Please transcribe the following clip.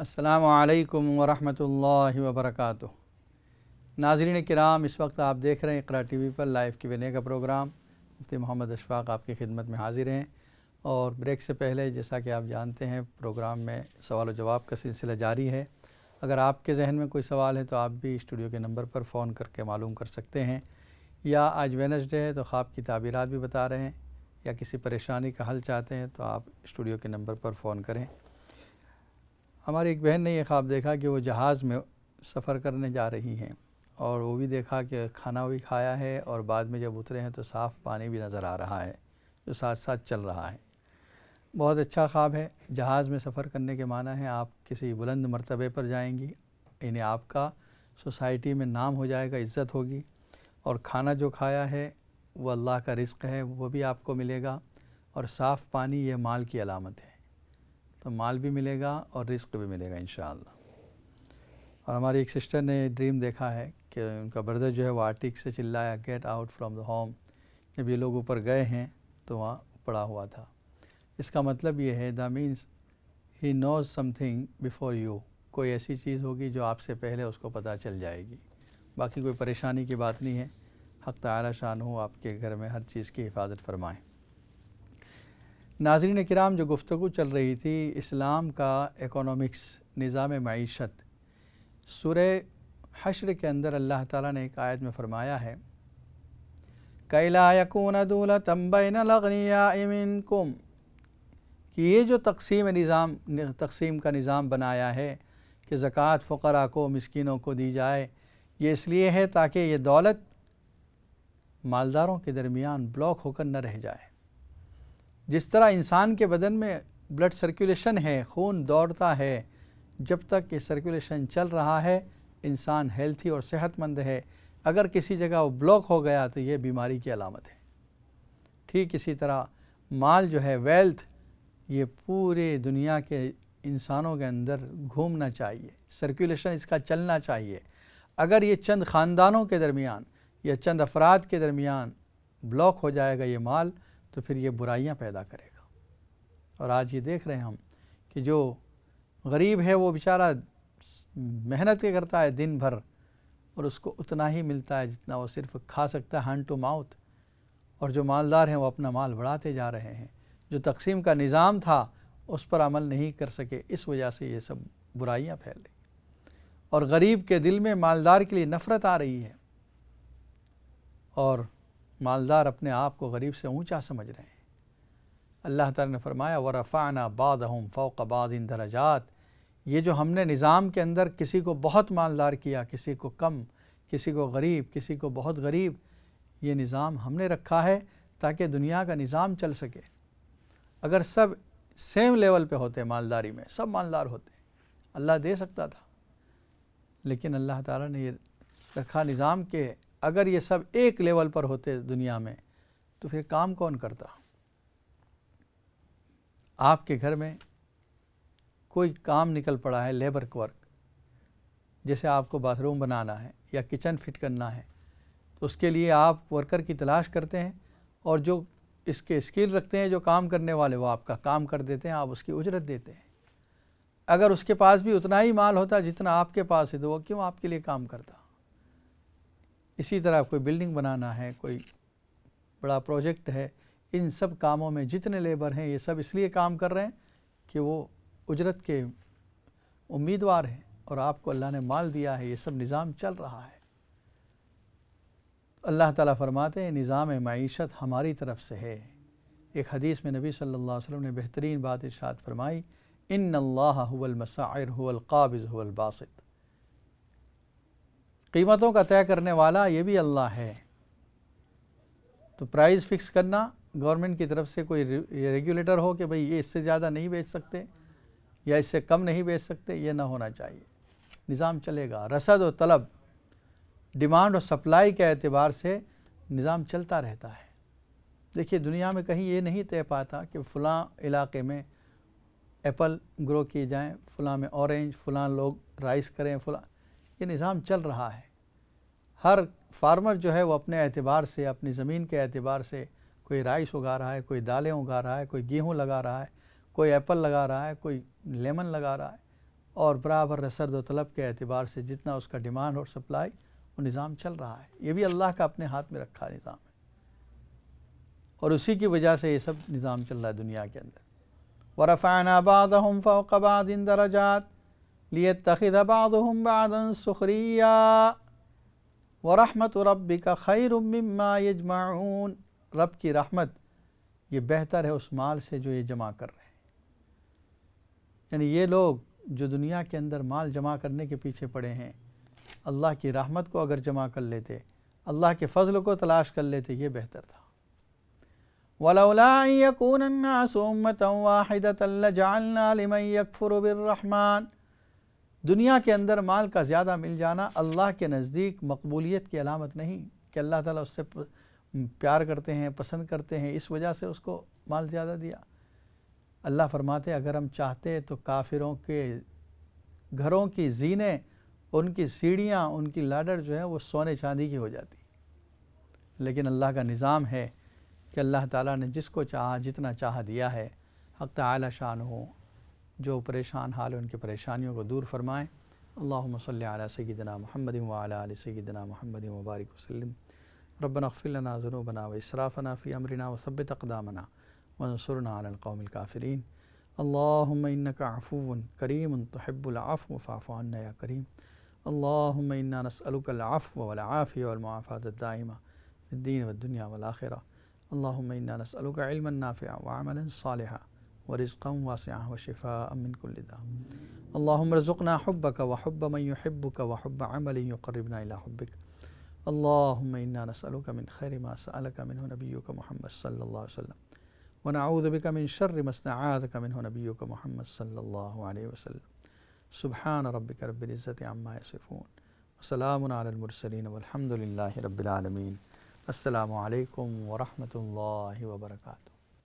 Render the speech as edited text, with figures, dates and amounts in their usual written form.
السلام علیکم ورحمۃ اللہ وبرکاتہ۔ ناظرین کرام، اس وقت آپ دیکھ رہے ہیں اقرا ٹی وی پر لائیو Q&A کا پروگرام۔ مفتی محمد اشفاق آپ کی خدمت میں حاضر ہیں، اور بریک سے پہلے جیسا کہ آپ جانتے ہیں پروگرام میں سوال و جواب کا سلسلہ جاری ہے۔ اگر آپ کے ذہن میں کوئی سوال ہے تو آپ بھی اسٹوڈیو کے نمبر پر فون کر کے معلوم کر سکتے ہیں، یا آج وینسڈے ہے تو خواب کی تعبیرات بھی بتا رہے ہیں، یا کسی پریشانی کا حل چاہتے ہیں تو آپ اسٹوڈیو کے نمبر پر فون کریں۔ ہماری ایک بہن نے یہ خواب دیکھا کہ وہ جہاز میں سفر کرنے جا رہی ہیں، اور وہ بھی دیکھا کہ کھانا بھی کھایا ہے، اور بعد میں جب اترے ہیں تو صاف پانی بھی نظر آ رہا ہے جو ساتھ ساتھ چل رہا ہے۔ بہت اچھا خواب ہے۔ جہاز میں سفر کرنے کے معنی ہے آپ کسی بلند مرتبے پر جائیں گی، یعنی آپ کا سوسائٹی میں نام ہو جائے گا، عزت ہوگی، اور کھانا جو کھایا ہے وہ اللہ کا رزق ہے، وہ بھی آپ کو ملے گا، اور صاف پانی یہ مال کی علامت ہے، تو مال بھی ملے گا اور رزق بھی ملے گا انشاءاللہ۔ اور ہماری ایک سسٹر نے ڈریم دیکھا ہے کہ ان کا بردر جو ہے وہ آرٹک سے چلایا get out from the home. جب یہ لوگ اوپر گئے ہیں تو وہاں پڑا ہوا تھا۔ اس کا مطلب یہ ہے the means he knows something before you, کوئی ایسی چیز ہوگی جو آپ سے پہلے اس کو پتہ چل جائے گی۔ باقی کوئی پریشانی کی بات نہیں ہے۔ حق تعالی شان ہو آپ کے گھر میں ہر چیز کی حفاظت فرمائیں۔ ناظرین کرام، جو گفتگو چل رہی تھی اسلام کا اکنامکس، نظام معیشت، سورہ حشر کے اندر اللہ تعالیٰ نے ایک آیت میں فرمایا ہے کَإِ لَا يَكُونَ دُولَةً بَيْنَ الْأَغْنِيَاءِ مِنْكُمْ، کہ یہ جو تقسیم کا نظام بنایا ہے کہ زکوٰۃ فقراء کو، مسکینوں کو دی جائے، یہ اس لیے ہے تاکہ یہ دولت مالداروں کے درمیان بلاک ہو کر نہ رہ جائے۔ جس طرح انسان کے بدن میں بلڈ سرکولیشن ہے، خون دوڑتا ہے، جب تک یہ سرکولیشن چل رہا ہے انسان ہیلتھی اور صحت مند ہے۔ اگر کسی جگہ وہ بلاک ہو گیا تو یہ بیماری کی علامت ہے۔ ٹھیک اسی طرح مال جو ہے، ویلتھ، یہ پورے دنیا کے انسانوں کے اندر گھومنا چاہیے، سرکولیشن اس کا چلنا چاہیے۔ اگر یہ چند خاندانوں کے درمیان یا چند افراد کے درمیان بلاک ہو جائے گا یہ مال، تو پھر یہ برائیاں پیدا کرے گا۔ اور آج یہ دیکھ رہے ہیں ہم کہ جو غریب ہے وہ بیچارہ محنت کے کرتا ہے دن بھر، اور اس کو اتنا ہی ملتا ہے جتنا وہ صرف کھا سکتا ہے، ہینڈ ٹو ماؤتھ، اور جو مالدار ہیں وہ اپنا مال بڑھاتے جا رہے ہیں۔ جو تقسیم کا نظام تھا اس پر عمل نہیں کر سکے، اس وجہ سے یہ سب برائیاں پھیل رہی، اور غریب کے دل میں مالدار کے لیے نفرت آ رہی ہے، اور مالدار اپنے آپ کو غریب سے اونچا سمجھ رہے ہیں۔ اللہ تعالیٰ نے فرمایا وَرَفَعْنَا بَعْضَهُمْ فَوْقَ بَعْضٍ دَرَجَاتٍ، یہ جو ہم نے نظام کے اندر کسی کو بہت مالدار کیا، کسی کو کم، کسی کو غریب، کسی کو بہت غریب، یہ نظام ہم نے رکھا ہے تاکہ دنیا کا نظام چل سکے۔ اگر سب سیم لیول پہ ہوتے مالداری میں، سب مالدار ہوتے، اللہ دے سکتا تھا، لیکن اللہ تعالیٰ نے یہ رکھا نظام کہ اگر یہ سب ایک لیول پر ہوتے دنیا میں تو پھر کام کون کرتا؟ آپ کے گھر میں کوئی کام نکل پڑا ہے، لیبر ورک، جیسے آپ کو باتھ روم بنانا ہے یا کچن فٹ کرنا ہے، تو اس کے لیے آپ ورکر کی تلاش کرتے ہیں، اور جو اس کے اسکل رکھتے ہیں جو کام کرنے والے، وہ آپ کا کام کر دیتے ہیں، آپ اس کی اجرت دیتے ہیں۔ اگر اس کے پاس بھی اتنا ہی مال ہوتا جتنا آپ کے پاس ہے تو وہ کیوں آپ کے لیے کام کرتا؟ اسی طرح کوئی بلڈنگ بنانا ہے، کوئی بڑا پروجیکٹ ہے، ان سب کاموں میں جتنے لیبر ہیں یہ سب اس لیے کام کر رہے ہیں کہ وہ اجرت کے امیدوار ہیں، اور آپ کو اللہ نے مال دیا ہے، یہ سب نظام چل رہا ہے۔ اللہ تعالیٰ فرماتے ہیں نظام معیشت ہماری طرف سے ہے۔ ایک حدیث میں نبی صلی اللہ علیہ وسلم نے بہترین بات ارشاد فرمائی ان اللہ هو المسعر هو القابض هو الباسط، قیمتوں کا طے کرنے والا یہ بھی اللہ ہے۔ تو پرائز فکس کرنا گورنمنٹ کی طرف سے کوئی ریگولیٹر ہو کہ بھئی یہ اس سے زیادہ نہیں بیچ سکتے یا اس سے کم نہیں بیچ سکتے، یہ نہ ہونا چاہیے۔ نظام چلے گا، رسد و طلب، ڈیمانڈ اور سپلائی کے اعتبار سے نظام چلتا رہتا ہے۔ دیکھیے دنیا میں کہیں یہ نہیں طے پاتا کہ فلاں علاقے میں ایپل گرو کیے جائیں، فلاں میں اورنج، فلاں لوگ رائس کریں، فلاں، یہ نظام چل رہا ہے۔ ہر فارمر جو ہے وہ اپنے اعتبار سے، اپنی زمین کے اعتبار سے، کوئی رائس اگا رہا ہے، کوئی دالیں اگا رہا ہے، کوئی گیہوں لگا رہا ہے، کوئی ایپل لگا رہا ہے، کوئی لیمن لگا رہا ہے، اور برابر رسد و طلب کے اعتبار سے جتنا اس کا ڈیمانڈ اور سپلائی وہ نظام چل رہا ہے، یہ بھی اللہ کا اپنے ہاتھ میں رکھا نظام ہے، اور اسی کی وجہ سے یہ سب نظام چل رہا ہے دنیا کے اندر۔ وَرَفَعْنَا بَعْضَهُمْ فَوْقَ بَعْضٍ دَرَجَاتٍ لِيَتَّخِذَ بَعْضُهُمْ بَعْضًا سُخْرِيًّا وَرَحْمَةُ رَبِّكَ خَيْرٌ مِّمَّا يَجْمَعُونَ، رب کی رحمت یہ بہتر ہے اس مال سے جو یہ جمع کر رہے ہیں۔ یعنی یہ لوگ جو دنیا کے اندر مال جمع کرنے کے پیچھے پڑے ہیں، اللہ کی رحمت کو اگر جمع کر لیتے، اللہ کے فضل کو تلاش کر لیتے، یہ بہتر تھا۔ وَلَوْلَا أَن يَكُونَ النَّاسُ أُمَّةً وَاحِدَةً لَجَعَلْنَا لِمَن يَكْفُرُ بِالرَّحْمَٰنِ، دنیا کے اندر مال کا زیادہ مل جانا اللہ کے نزدیک مقبولیت کی علامت نہیں کہ اللہ تعالیٰ اس سے پیار کرتے ہیں، پسند کرتے ہیں، اس وجہ سے اس کو مال زیادہ دیا۔ اللہ فرماتے اگر ہم چاہتے تو کافروں کے گھروں کی زینے، ان کی سیڑھیاں، ان کی لاڈر جو ہے وہ سونے چاندی کی ہو جاتی، لیکن اللہ کا نظام ہے کہ اللہ تعالیٰ نے جس کو چاہا جتنا چاہا دیا ہے۔ حق تعالی شان ہو، جو پریشان حال ان کی پریشانیوں کو دور فرمائیں۔ اللہم صلی علی سیدنا محمد وعلی آل سیدنا محمد وبارک وسلم۔ ربنا اغفر لنا ذنوبنا واسرافنا فی امرنا وثبت اقدامنا وانصرنا علی القوم الکافرین۔ اللہم انک عفو کریم تحب العفو فاعف عنا یا کریم۔ اللہم انا نسألک العفو والعافیہ والمعافاة الدائمہ فی الدین والدنیا والآخرہ۔ اللہم انا نسألک علما نافعا وعملا صالحا ورزقا واسعا وشفاء من كل داء۔ اللہم ارزقنا حبک وحب من يحبک وحب عمل يقربنا الى حبک۔ اللہم انا نسألک من خیر ما سألک منہ نبیک محمد صلی اللہ علیہ وسلم ونعوذ بک من شر ما استعاذک منہ نبیک محمد صلی اللہ علیہ وسلم۔ سبحان ربک رب العزت عما یصفون وسلام علی المرسلین والحمد للہ رب العالمین۔ السلام علیکم ورحمۃ اللہ وبرکاتہ۔